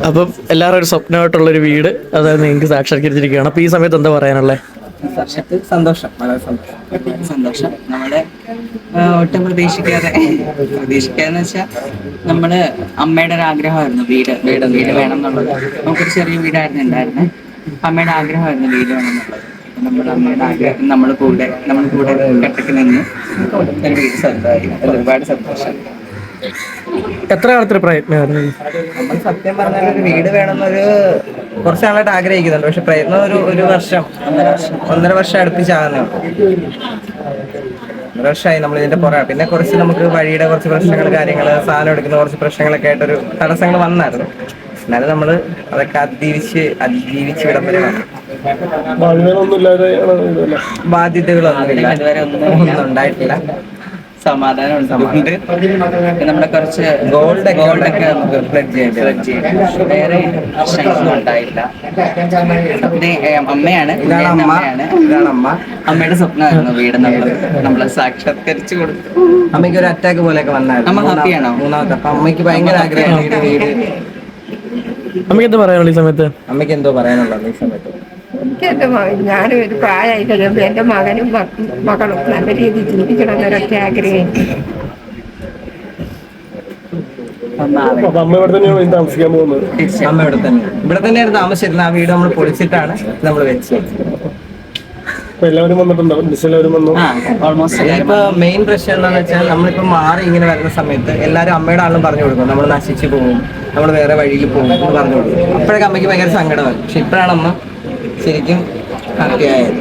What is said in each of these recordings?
അപ്പം എല്ലാവരും ഒരു സ്വപ്നമായിട്ടുള്ളൊരു വീട് അതായത് നിങ്ങൾക്ക് സാക്ഷാത്കരിച്ചിരിക്കുകയാണ്. അപ്പോൾ ഈ സമയത്ത് എന്താ പറയാനുള്ളത്? സന്തോഷം, വളരെ സന്തോഷം. സന്തോഷം നമ്മള് ഒട്ടും പ്രതീക്ഷിക്കാന്ന് വെച്ചാൽ നമ്മള് അമ്മയുടെ ഒരു ആഗ്രഹമായിരുന്നു വീട് വേണം എന്നുള്ളത്. നമുക്കൊരു ചെറിയ വീടായിരുന്നു ഉണ്ടായിരുന്നത്. അമ്മയുടെ ആഗ്രഹമായിരുന്നു വീട് വേണം എന്നുള്ളത്. നമ്മുടെ അമ്മയുടെ ആഗ്രഹം നമ്മൾ കൂടെ കട്ടക്ക് നിന്ന് ഒരു വീട് സ്വന്തമായി. ഒരുപാട് സന്തോഷം. എത്ര കാലത്തിന് പ്രയത്നമായിരുന്നു? നമ്മൾ സത്യം പറഞ്ഞാൽ ഒരു വീട് വേണമെന്നൊരു കുറച്ച് നാളായിട്ട് ആഗ്രഹിക്കുന്നുണ്ട്. പക്ഷെ പ്രയത്നം ഒരു വർഷം, ഒന്നര വർഷം അടുപ്പിച്ചാകുന്നേ ഉള്ളൂ. 1 വർഷമായി നമ്മൾ ഇതിന്റെ പുറകെ. പിന്നെ കുറച്ച് നമുക്ക് വഴിയുടെ കുറച്ച് പ്രശ്നങ്ങൾ, സാധനം എടുക്കുന്ന കുറച്ച് പ്രശ്നങ്ങളൊക്കെ ആയിട്ടൊരു തടസ്സങ്ങൾ വന്നായിരുന്നു. എന്നാലും നമ്മൾ അതൊക്കെ അതിജീവിച്ച് ഇടം വരെ വന്നു. ബാധ്യതകളൊന്നുമില്ല, ഇതുവരെ ഒന്നും ഉണ്ടായിട്ടില്ല. സമാധാനമുണ്ട്. നമ്മുടെ കുറച്ച് ഗോൾഡൊക്കെ നമുക്ക് ഫ്ലഡ് ചെയ്യേണ്ടി. വേറെ പ്രശ്നങ്ങളൊന്നും ഉണ്ടായില്ല. അമ്മയാണ് അമ്മയുടെ സ്വപ്നമായിരുന്നു വീട് നമ്മള് സാക്ഷാത്കരിച്ചു കൊടുത്തു. അമ്മയ്ക്ക് ഒരു അറ്റാക്ക് പോലെയൊക്കെ വന്നായിരുന്നു. അമ്മ ഹാപ്പിയാണോ? മൂന്നാമത്തെ. അപ്പൊ അമ്മയ്ക്ക് ഭയങ്കര ആഗ്രഹമാണ് വീട്. അമ്മയ്ക്ക് എന്താ പറയാനുള്ളത് ഈ സമയത്ത്? അമ്മയ്ക്ക് എന്തോ പറയാനുള്ളത് ഈ സമയത്ത്? ഞാനും ഒരു പ്രായമായി കഴിയുമ്പോൾ എൻ്റെ മകനും മകളും നല്ല രീതിയിൽ ജീവിക്കണം എന്നൊരൊറ്റ ആഗ്രഹം. അമ്മ ഇവിടെ തന്നെയായിരുന്നു താമസിച്ചിരുന്നത്. ആ വീട് നമ്മൾ പൊളിച്ചിട്ടാണ് നമ്മൾ വെച്ചത്. ഇപ്പൊ മെയിൻ പ്രശ്നം എന്താണെന്ന് വെച്ചാൽ നമ്മളിപ്പോ മാറി ഇങ്ങനെ വരുന്ന സമയത്ത് എല്ലാവരും അമ്മയുടെ ആളും പറഞ്ഞു കൊടുക്കും നമ്മൾ നശിച്ചു പോകും, നമ്മൾ വേറെ വഴിയിൽ പോകും എന്ന് പറഞ്ഞു കൊടുക്കും. അപ്പോഴൊക്കെ അമ്മയ്ക്ക് ഭയങ്കര സങ്കടമായി. പക്ഷെ ഇപ്പോഴാണ് അമ്മ ശരിക്കും ഹാപ്പിയായത്.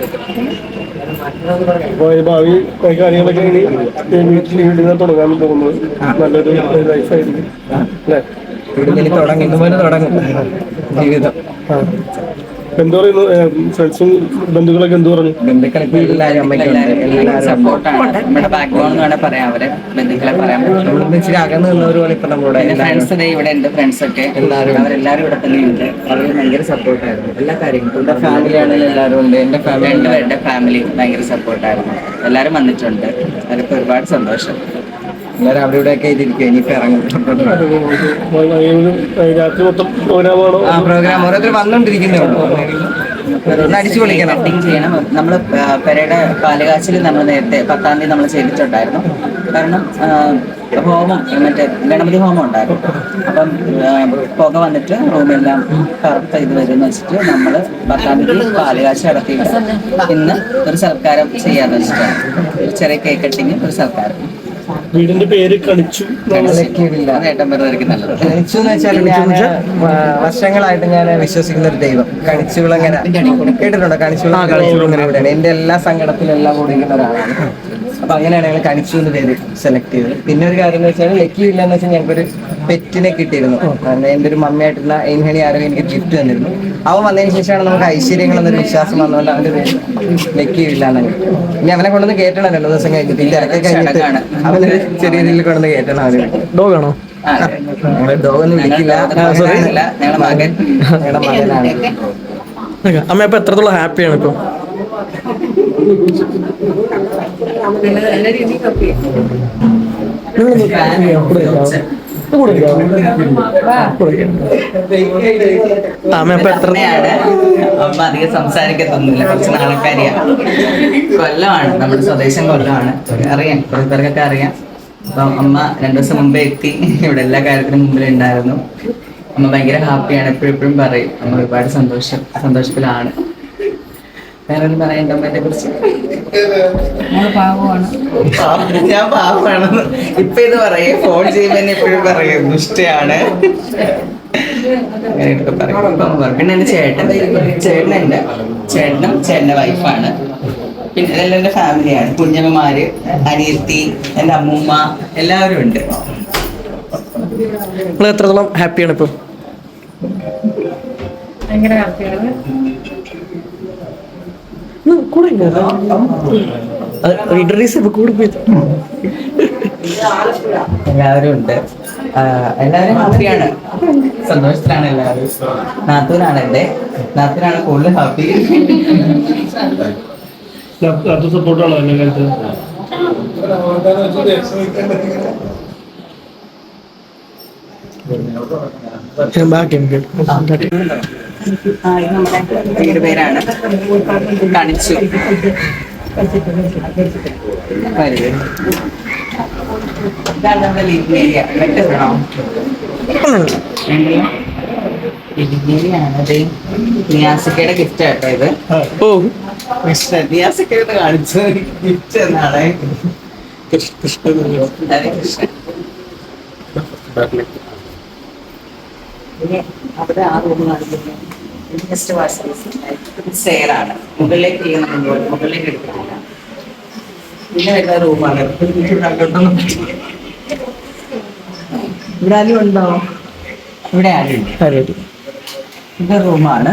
ഭാവി കാര്യങ്ങളൊക്കെ തുടങ്ങാൻ പോകുന്നത് നല്ലൊരു ലൈഫായിരിക്കും. ഇതുപോലെ തുടങ്ങും ജീവിതം. എന്താ പറയുന്നു? ഫ്രണ്ട്സും ബന്ധുക്കളൊക്കെ എന്ത് പറഞ്ഞു? ബന്ധുക്കളൊക്കെ ഇച്ചിരി അകന്ന് നിന്നവർ പോലെ ഇപ്പൊ നമ്മുടെ ഇവിടെ ഉണ്ട്. ഫ്രണ്ട്സ് ഒക്കെ അവരെല്ലാരും ഇവിടെ തന്നെയുണ്ട്. അവർ ഭയങ്കര സപ്പോർട്ടായിരുന്നു എല്ലാ കാര്യങ്ങളും. എന്റെ ഫാമിലി ആണെങ്കിലും എല്ലാവരും ഉണ്ട്. എന്റെ ഫാമിലി, രണ്ടുപേരുടെ ഫാമിലി ഭയങ്കര സപ്പോർട്ടായിരുന്നു. എല്ലാവരും വന്നിട്ടുണ്ട്. അതൊക്കെ ഒരുപാട് സന്തോഷം. എല്ലാവരും അവിടെ ഇവിടെയൊക്കെ ഇതിരിക്കും. ഇനിയിപ്പോ ഇറങ്ങും. പ്രോഗ്രാം ഓരോരുത്തർ വന്നോണ്ടിരിക്കുന്നേ ഉള്ളൂ. അടിച്ചു പൊളിക്കണം. ചെയ്യണം. നമ്മൾ പെരയുടെ പാലുകാച്ചിൽ നമ്മൾ നേരത്തെ 10-ാം തീയതി നമ്മൾ ചെയ്തിട്ടുണ്ടായിരുന്നു. കാരണം ഹോമം, മറ്റേ ഗണപതി ഹോമം ഉണ്ടായിരുന്നു. അപ്പം പുക വന്നിട്ട് റൂമെല്ലാം കറുത്ത ഇത് വരുമെന്ന് വെച്ചിട്ട് നമ്മൾ 10-ാം തീയതി പാലുകാച്ചി നടത്തിയിട്ട് ഇന്ന് ഒരു സൽക്കാരം ചെയ്യാന്ന് വെച്ചിട്ടാണ്. ഒരു ചെറിയ കേക്ക് കട്ടിങ്, ഒരു സൽക്കാരം. വീടിന്റെ പേര് കണിച്ചു. കണിച്ചു എന്ന് വെച്ചാൽ ഞാൻ വർഷങ്ങളായിട്ട് ഞാൻ വിശ്വസിക്കുന്ന ഒരു ദൈവം. കണിച്ചുകളങ്ങനെ കേട്ടിട്ടുണ്ടോ? കണിച്ചുകൾ എന്റെ എല്ലാ സങ്കടത്തിലും എല്ലാം കൂടിക്കുന്ന ഒരാളാണ്. അപ്പൊ അങ്ങനെയാണ് ഞങ്ങൾ കണിച്ചു എന്ന് പേര് സെലക്ട് ചെയ്തത്. പിന്നെ ഒരു കാര്യം എന്ന് വെച്ചാൽ ലക്കിയില്ല എന്ന് വെച്ചാൽ ഞങ്ങൾക്കൊരു പെറ്റിനെ കിട്ടിയിരുന്നു. എന്റെ ഒരു മമ്മിയായിട്ടുള്ള എൻഹണി ആരോ എനിക്ക് ഗിഫ്റ്റ് തന്നിരുന്നു. അവൻ വന്നതിന് ശേഷമാണ് നമുക്ക് ഐശ്വര്യങ്ങൾ എന്നൊരു വിശ്വാസം വന്നുകൊണ്ട് അവന്റെ പേര് ലക്കിയില്ല എന്നു. ഇനി അവനെ കൊണ്ടൊന്ന് കേട്ടണം 2 ദിവസം കഴിഞ്ഞിട്ട്. ഈ തിരക്കെ കഴിഞ്ഞിട്ട് അവനൊരു ചെറിയ രീതിയിൽ കൊണ്ടൊന്ന് കേട്ടണം. അവന് ഡോഗാണോ? ഡോഗൊന്നും വിളിക്കില്ല, ഞങ്ങളുടെ മകനാണ്. അമ്മ അപ്പൊ എത്രത്തോളം ഹാപ്പിയാണ് ഇപ്പൊ? അമ്മ അധികം സംസാരിക്കത്തൊന്നുമില്ല. കുറച്ച് നാളക്കാരിയാണ്. കൊല്ലമാണ്, നമ്മുടെ സ്വദേശം കൊല്ലമാണ്. അറിയാം, കുറേ പേർക്കൊക്കെ അറിയാം. അപ്പം അമ്മ 2 ദിവസം മുമ്പേ എത്തി. ഇവിടെ എല്ലാ കാര്യത്തിനും മുമ്പിലുണ്ടായിരുന്നു. അമ്മ ഭയങ്കര ഹാപ്പിയാണ്. എപ്പോഴും പറയും അമ്മ ഒരുപാട് സന്തോഷത്തിലാണ്. വേറെ ഒന്നും പറയണ്ട അമ്മേനെ കുറിച്ച്. ഞാൻ പാവമാണെന്ന് ഇപ്പൊ ഇത് പറയും. ഫോൺ ചെയ്യുമ്പോ എന്നെ എപ്പോഴും പറയും ദുഷ്ടയാണ്. അങ്ങനെയൊക്കെ പറയും. പിന്നെ എന്റെ ചേട്ടനും ചേട്ടന്റെ വൈഫാണ്. പിന്നെ ഇതെല്ലാം എന്റെ ഫാമിലിയാണ്. കുഞ്ഞമ്മമാര്, അനിയത്തി, എന്റെ അമ്മൂമ്മ, എല്ലാവരും ഉണ്ട്. നിങ്ങൾ എത്രത്തോളം ഹാപ്പിയാണ് ഇപ്പൊ? ഭയങ്കര ഹാപ്പിയാണ്. എല്ലാവരും ഉണ്ട്. എല്ലാവരും ഹാപ്പിയാണ്, സന്തോഷത്തിലാണ് എല്ലാവരും. നാത്തൂനാണ് കൂടുതൽ ഹാപ്പി. സപ്പോർട്ടാണോ എല്ലാ കാര്യത്തിലും? ബാക്കി എനിക്ക് ഇത് നമ്മുടെ വീട് പേരാണ് കാണിച്ചു. ഇതാണ് നമ്മുടെ ലിവിംഗ് ഏരിയ. വെട്ടണോ? ലിവിംഗ് ഏരിയ ആണത്. നിയാസിക്കയുടെ ഗിഫ്റ്റ് ആട്ടോ ഇത്. ഓ നിയാസിക്കയുടെ കാണിച്ചു ഗിഫ്റ്റ് എന്നാണ്. കൃഷ്ണൻ പിന്നെ അവിടെ ആ റൂം സ്റ്റെയറാണ്. മുകളിലേക്ക് ചെയ്യണമെങ്കിൽ മുകളിലേക്ക് എടുക്കുന്നില്ല. പിന്നെ വരുന്ന റൂമാണ്. ഇവിടെ ആരും ഉണ്ടോ? ഇവിടെ ആരും ഇത് റൂമാണ്.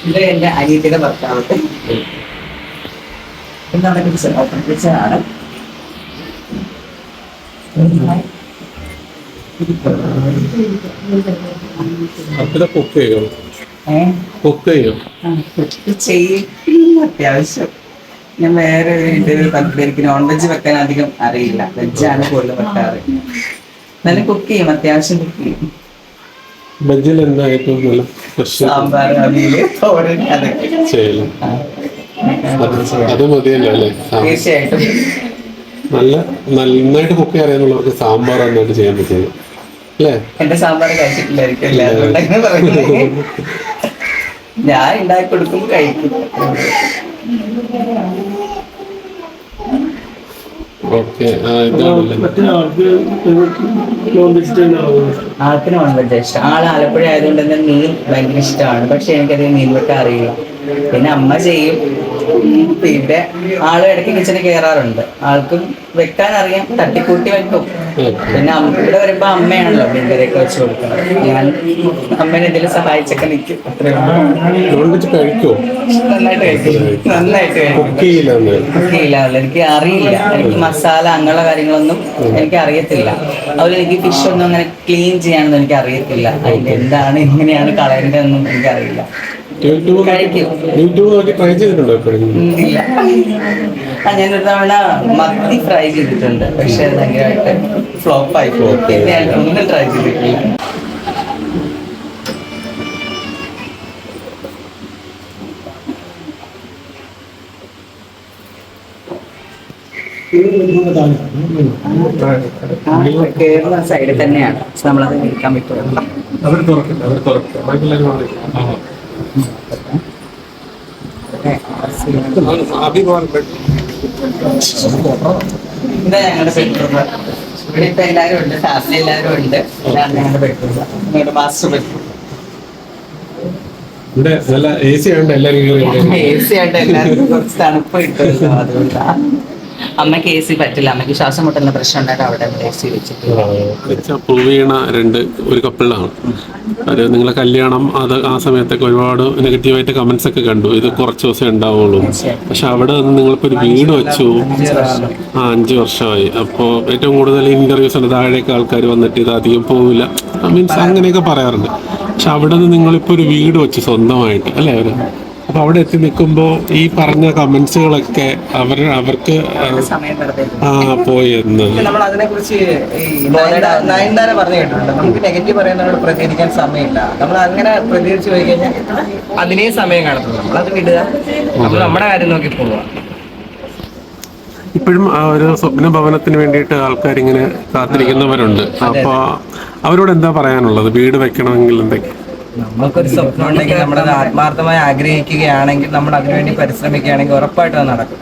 ഇത് എന്റെ അനിയത്തിയുടെ ഭർത്താവ്. എന്താണ് കിച്ചൺ? ഓപ്പൺ കിച്ചണാണ്. ചെയ്യും അത്യാവശ്യം. ഞാൻ വേറെ എനിക്ക് നോൺ വെജ് വെക്കാൻ അധികം അറിയില്ല. വെജാണ് കൂടുതൽ വെക്കാറ്. നല്ല കുക്ക് ചെയ്യും, അത്യാവശ്യം കുക്ക് ചെയ്യും. വെജിൽ എന്താ ഏറ്റവും നല്ല സാമ്പാർ, അവിയല്, തോരൻ, അതൊക്കെ അത് മതിയല്ലോ അല്ലേ? തീർച്ചയായിട്ടും. നന്നായിട്ട് കുക്ക് അറിയാന്നുള്ളവർക്ക് സാമ്പാർ നന്നായിട്ട് ചെയ്യാൻ പറ്റുള്ളൂ അല്ലേ? എന്റെ സാമ്പാർ കഴിച്ചിട്ടില്ലായിരിക്കും എല്ലാവരും പറയുന്നത്. ഞാൻ ഉണ്ടാക്കി കൊടുക്കും, കഴിക്കും. ആൾക്ക് നോൺ വെജ് ഇഷ്ടം. ആള് ആലപ്പുഴ ആയതുകൊണ്ട് തന്നെ മീൻ ഭയങ്കര ഇഷ്ടമാണ്. പക്ഷെ എനിക്കധികം മീൻ വെക്കാൻ അറിയില്ല. പിന്നെ അമ്മ ചെയ്യും. പിന്നെ ആള് ഇടയ്ക്ക് കിച്ചണിൽ കയറാറുണ്ട്. ആൾക്കും വെക്കാൻ അറിയാം, തട്ടിക്കൂട്ടി വെക്കും. പിന്നെ ഇവിടെ വരുമ്പോ അമ്മയാണല്ലോ മീൻകറിയൊക്കെ വെച്ച് കൊടുക്കണം. ഞാൻ അമ്മേനെ എന്തെങ്കിലും സഹായിച്ചൊക്കെ നിൽക്കും. നന്നായിട്ട് കഴിക്കും. നന്നായിട്ട് കുക്ക് ചെയ്യില്ല. എനിക്ക് അറിയില്ല. എനിക്ക് മസാല അങ്ങനെയുള്ള കാര്യങ്ങളൊന്നും എനിക്ക് അറിയത്തില്ല. അതുപോലെ എനിക്ക് ഫിഷ് ഒന്നും അങ്ങനെ ക്ലീൻ ചെയ്യാനൊന്നും എനിക്ക് അറിയത്തില്ല. അതിന്റെ എന്താണ് എങ്ങനെയാണ് കളയേണ്ടതെന്നും എനിക്കറിയില്ല. ഇല്ല. ഞാനൊരു തവണ മത്തി ഫ്രൈ ചെയ്തിട്ടുണ്ട്. പക്ഷെ അത് ഭയങ്കരമായിട്ട് ഫ്ലോപ്പായി പോകും. പിന്നെ ഒന്നും ട്രൈ ചെയ്തിട്ടില്ല. കേറുന്ന സൈഡിൽ തന്നെയാണ്. നമ്മളത് നിൽക്കാൻ പറ്റുമോ? ഇതാ ഞങ്ങളുടെ ബെഡ്റൂം. ഇവിടെ ഇപ്പൊ എല്ലാരും ഉണ്ട്, ഫാമിലി എല്ലാരും ഉണ്ട്. ഇതാണ് ഞങ്ങളുടെ ബെഡ്റൂം, ഞങ്ങളുടെ മാസ്റ്റർ ബെഡ്റൂം. AC ആയിട്ട് എല്ലാവർക്കും കുറച്ച് തണുപ്പ് കിട്ടുമല്ലോ, അതുകൊണ്ടാണ്. അമ്മയ്ക്ക് AC പറ്റില്ല. അമ്മയ്ക്ക് ശ്വാസം മുട്ടുന്ന പ്രശ്നം ഉണ്ടായിട്ട് അവിടെ AC വെച്ചിട്ട് പ്രൂവ് ചെയ്യണ ഒരു കപ്പിളാണ്. അത് നിങ്ങളെ കല്യാണം ആ സമയത്തൊക്കെ ഒരുപാട് നെഗറ്റീവായിട്ട് കമന്റ്സ് ഒക്കെ കണ്ടു. ഇത് കുറച്ച് ദിവസം ഉണ്ടാവുള്ളൂ. പക്ഷെ അവിടെ നിന്ന് നിങ്ങളിപ്പോൾ ഒരു വീട് വെച്ചു. 5 വർഷമായി. അപ്പോൾ ഏറ്റവും കൂടുതൽ ഇന്റർവ്യൂസ് ഉണ്ട്, താഴേക്ക് ആൾക്കാർ വന്നിട്ട് ഇത് അധികം പോവില്ല, മീൻസ് അങ്ങനെയൊക്കെ പറയാറുണ്ട്. പക്ഷെ അവിടെ നിന്ന് നിങ്ങളിപ്പോൾ ഒരു വീട് വെച്ചു സ്വന്തമായിട്ട് അല്ലേ? അപ്പൊ അവിടെ എത്തി നിൽക്കുമ്പോൾ ഈ പറഞ്ഞ കമന്റ്സുകളൊക്കെ അവർക്ക് പോയി എന്ന് നമ്മൾ അതിനെ കുറിച്ച് നയൻതാര പറഞ്ഞു കേട്ടിട്ടുണ്ട്. നമുക്ക് നെഗറ്റീവ് പറയുന്നവരോട് പ്രതികരിക്കാൻ സമയമില്ല. നമ്മൾ അങ്ങനെ പ്രതികരിച്ചു പോയി കഴിഞ്ഞാൽ അതിനേ സമയം കാണത്തുള്ളൂ. നമ്മളത് വിടുക, നമ്മൾ നമ്മുടെ കാര്യം നോക്കി പോവുക. ഇപ്പോഴും ആ ഒരു സ്വപ്ന ഭവനത്തിന് വേണ്ടിയിട്ട് ആൾക്കാർ ഇങ്ങനെ കാത്തിരിക്കുന്നവരുണ്ട്. അപ്പൊ അവരോട് എന്താ പറയാനുള്ളത്? വീട് വെക്കണമെങ്കിൽ എന്തൊക്കെ? നമുക്കൊരു സ്വപ്നം ഉണ്ടെങ്കിൽ നമ്മളത് ആത്മാർത്ഥമായി ആഗ്രഹിക്കുകയാണെങ്കിൽ, നമ്മൾ അതിനുവേണ്ടി പരിശ്രമിക്കുകയാണെങ്കിൽ ഉറപ്പായിട്ടും അത് നടക്കും.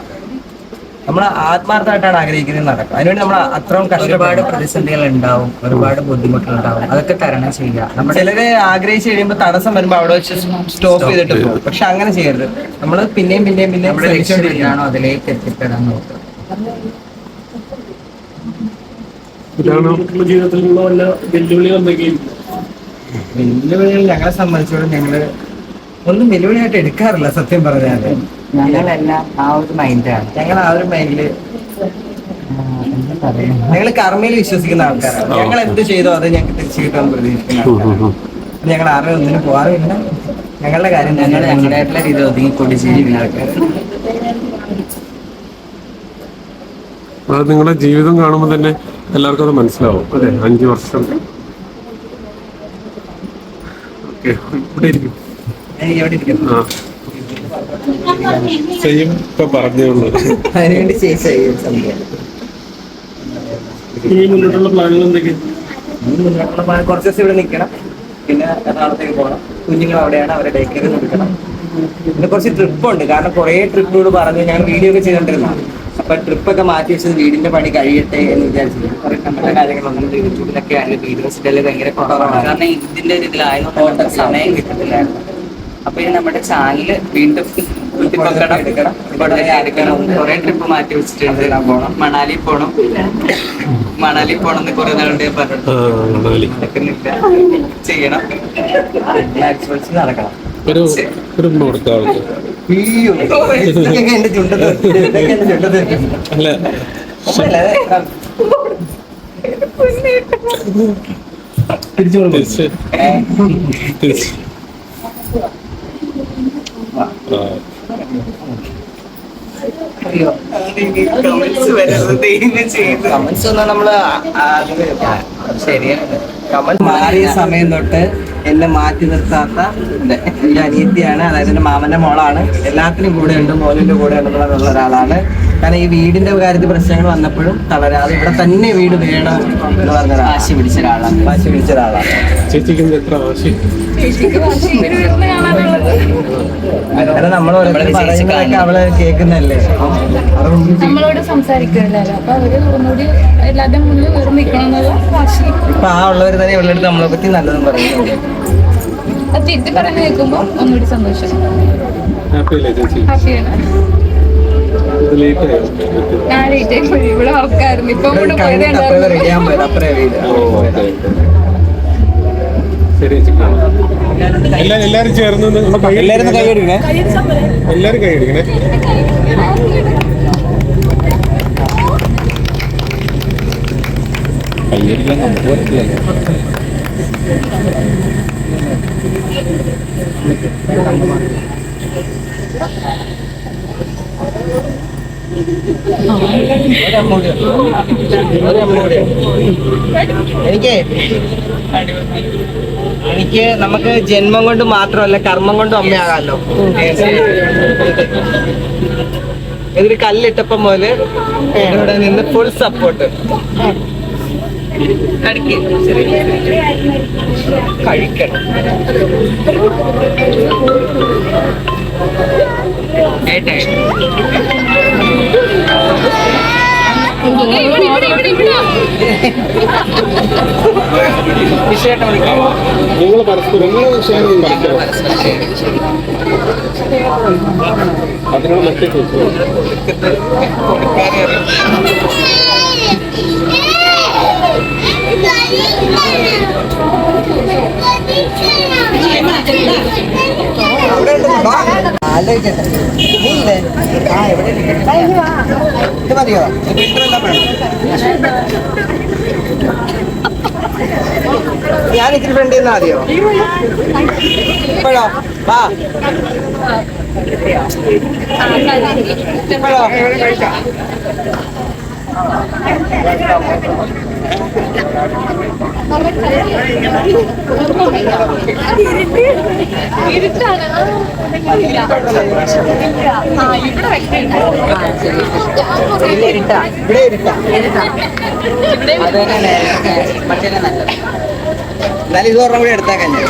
നമ്മൾ ആത്മാർത്ഥമായിട്ടാണ് ആഗ്രഹിക്കുന്നത് നടക്കും. അതിനുവേണ്ടി നമ്മൾ അത്രയും ഒരുപാട് പ്രതിസന്ധികൾ ഉണ്ടാവും, ഒരുപാട് ബുദ്ധിമുട്ടുണ്ടാവും. അതൊക്കെ തരണം ചെയ്യുക. നമ്മൾ ചിലര് ആഗ്രഹിച്ച് കഴിയുമ്പോൾ തടസ്സം വരുമ്പോൾ അവിടെ വെച്ച് സ്റ്റോപ്പ് ചെയ്തിട്ട് പോകും. പക്ഷെ അങ്ങനെ ചെയ്യരുത്. നമ്മൾ പിന്നെയും ശ്രമിച്ചുകൊണ്ടിരിക്കുകയാണോ അതിലേക്ക് എത്തിപ്പെടാൻ നോക്കുക. ജീവിതത്തിലുള്ള വല്ല വെല്ലുവിളികൾ എന്തൊക്കെയും? വെല്ലുവിളികൾ ഞങ്ങളെ സംബന്ധിച്ചോളം ഞങ്ങള് ഒന്നും വെല്ലുവിളിയായിട്ട് എടുക്കാറില്ല. സത്യം പറഞ്ഞാല് ഞങ്ങളെല്ലാം ആ ഒരു മൈൻഡാണ്. ഞങ്ങൾ ആ ഒരു മൈൻഡില് ഞങ്ങൾ കർമ്മയിൽ വിശ്വസിക്കുന്ന ആൾക്കാരാണ്. ഞങ്ങൾ എന്ത് ചെയ്തോ അത് ഞങ്ങൾക്ക് തിരിച്ചു കിട്ടുമെന്ന് പ്രതീക്ഷിക്കുന്ന ആൾക്കാരാണ്. ഞങ്ങൾ ആരും ഒന്നിനും പോകാറില്ല. ഞങ്ങളുടെ കാര്യം ഞങ്ങളുടേതായിട്ടുള്ള രീതി ഒതുങ്ങിക്കൂടി ജീവിക്കുന്ന ആൾക്കാരാണ്. അത് നിങ്ങളുടെ ജീവിതം കാണുമ്പോൾ തന്നെ എല്ലാവർക്കും അത് മനസ്സിലാവും. അതെ, 5 വർഷം. ഓക്കെ, ഇവിടെ ഇരിക്കും. ആ, ചെയ്യും ഇപ്പൊ പറഞ്ഞേ ഉള്ളൂ. അതിനുവേണ്ടി ചെയ്യും സംഭവം. ഇനി മുന്നോട്ടുള്ള പ്ലാനുകൾ എന്തൊക്കെയാണ്? കുറച്ച് ദിവസം ഇവിടെ നിൽക്കണം, പിന്നെ എറണാകുളത്തേക്ക് പോകണം. കുഞ്ഞുങ്ങൾ അവിടെയാണ്, അവരെ ഡേ കെയറിൽ നിൽക്കണം. പിന്നെ കുറച്ച് ട്രിപ്പ് ഉണ്ട്, കാരണം കുറേ ട്രിപ്പിനോട് പറഞ്ഞ് ഞാൻ വീഡിയോ ഒക്കെ ചെയ്തോണ്ടിരുന്നതാണ്. അപ്പൊ ട്രിപ്പൊക്കെ മാറ്റി വെച്ചത് വീടിന്റെ പണി കഴിയട്ടെ എന്ന് വിചാരിച്ചിട്ട് കുറെ നമ്മുടെ കാര്യങ്ങളൊന്നും യൂട്യൂബിലൊക്കെ ആണെങ്കിൽ വീഡിയോസിന്റെ ഭയങ്കര കുറവാണ്. കാരണം ഇതിന്റെ ഒരു ഇതിലായതുകൊണ്ട് സമയം കിട്ടത്തില്ലായിരുന്നു. അപ്പൊ ഇനി നമ്മുടെ ചാനല് വീണ്ടും എടുക്കണം, കുറെ ട്രിപ്പ് മാറ്റി വെച്ചിട്ടുണ്ട്. പോണം, മണാലി പോണം എന്ന് കുറെ നാളുകൊണ്ട് ഞാൻ പറഞ്ഞു. നടക്കുന്നില്ല, ചെയ്യണം, നടക്കണം. ഒരു കൊടുക്കാവുന്നത് എന്റെ ചുണ്ടത് അല്ല, തിരിച്ച് കമന്റ്സ് ഒന്നും നമ്മള് ശരിയാണ്. കമന്റ് മാറിയ സമയം തൊട്ട് എന്നെ മാറ്റി നിർത്താത്ത എന്റെ അനിയത്തിയാണ്. അതായത് എന്റെ മാമന്റെ മോളാണ്. എല്ലാത്തിനും കൂടെ ഉണ്ട്, മോനിന്റെ കൂടെ ഉണ്ടെന്നുള്ള ഒരാളാണ്. കാരണം ഈ വീടിന്റെ കാര്യത്തിൽ പ്രശ്നങ്ങൾ വന്നപ്പോഴും തളരാതെ ഇവിടെ തന്നെ വീട് വേണം എന്ന് പറഞ്ഞ വാശി പിടിച്ച ഒരാളാണ്. ചേച്ചിക്ക് എത്ര വാശി? കാരണം നമ്മൾ പറയുന്നതൊക്കെ അവള് കേൾക്കുന്നല്ലേ, നമ്മളോട് സംസാരിക്കുമല്ലോ. അപ്പൊ അവര് ഒന്നുകൂടി എല്ലാവരുടെ മുന്നിൽ വേറെ നിൽക്കണമെന്നുള്ള വാശി. ഇപ്പൊ ആ ഉള്ളവർ തന്നെ ഇവളുടെ അടുത്ത് നമ്മളെ പറ്റി നല്ലതും പറയുന്നുണ്ട്. അത് തിരുത്തി പറയുന്നത് കേൾക്കുമ്പോൾ ഒന്നുകൂടി സന്തോഷം. ഹാപ്പിയല്ലേ ചേച്ചി? ഹാപ്പിയാണ്. ഞാൻ ലേറ്റ് ആയി പോയി, ഇവിടെ ഉറക്കായിരുന്നു. ഇപ്പൊ കൂടെ പോയത് റെഡിയാൻ പോയത് അപ്പറേ വീട്. ശരി ചേച്ചി, എല്ലാരും ചേർന്ന് എല്ലാരും കൈ എടുക്കണേ, എല്ലാരും കൈ എടുക്കണേ. കൈയടിക്കാൻ നമുക്ക് പറ്റില്ലല്ലോ. എനിക്ക് നമുക്ക് ജന്മം കൊണ്ട് മാത്രമല്ല കർമ്മം കൊണ്ടും അമ്മയാകാമല്ലോ. ഇതൊരു കല്ലിട്ടപ്പം പോലെ ഇവിടെ നിന്ന് ഫുൾ സപ്പോർട്ട്. കഴിക്കണം. നിങ്ങൾ പരസ്പരം ഷെയർ ചെയ്യും, അതിനുള്ള മറ്റേ ആലോചിക്കട്ടെ. നീയില്ലേ? ആ, എവിടെ ഇത് മതിയോ? ഞാൻ ഇത്തിരി ഫ്രണ്ട് ചെയ്യുന്ന മതിയോ? ഇപ്പോഴോ? വാ, ഇപ്പോഴോ? ഇവിടെ ഇരുട്ടാ. അത് തന്നെ മറ്റേ നല്ലത്. എന്നാലും ഇത് ഒരെണ്ണം കൂടി എടുത്താക്കാൻ ഞാൻ.